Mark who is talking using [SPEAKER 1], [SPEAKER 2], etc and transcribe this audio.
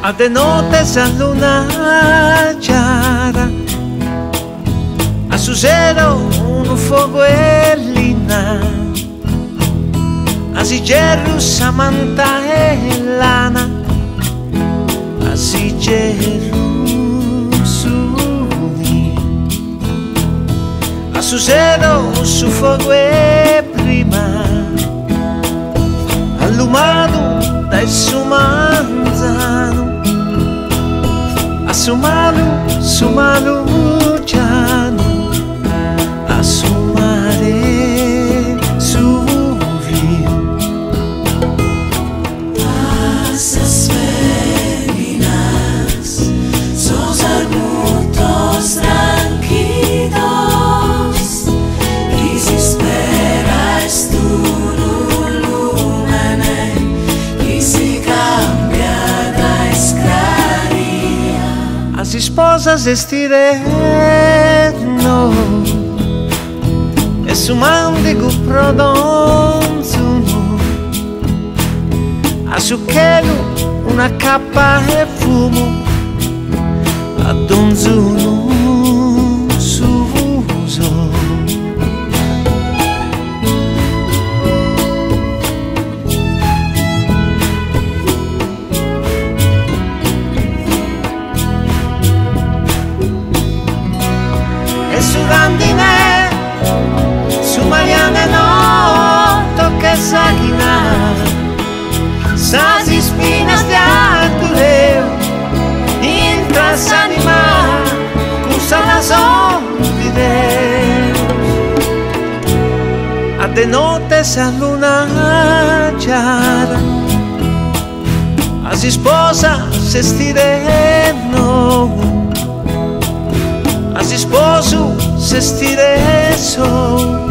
[SPEAKER 1] A de notes a luna chiara, a su seno un fuoco e lina, a si gerru samanta e lana, a si gerru suni, a su seno su fuoco e prima, allumado dai suo manzano, a su mano giano, a su mare su rio.
[SPEAKER 2] Pasas féminas, sos arbustos tranquilos, y si esperas tu lumene, y si cambia da escraria.
[SPEAKER 1] Si sposa se stireno e su mandico prodonzuno, a su chelu una cappa e fumo, a donzuno suso. Su grandine, su Mariana no, tocca sachinar, sa si spinas de altureu, intra s'anima, cusa la son di Deus. A de notes a luna chiara, a si sposa se stireno, a si sposo se stire so.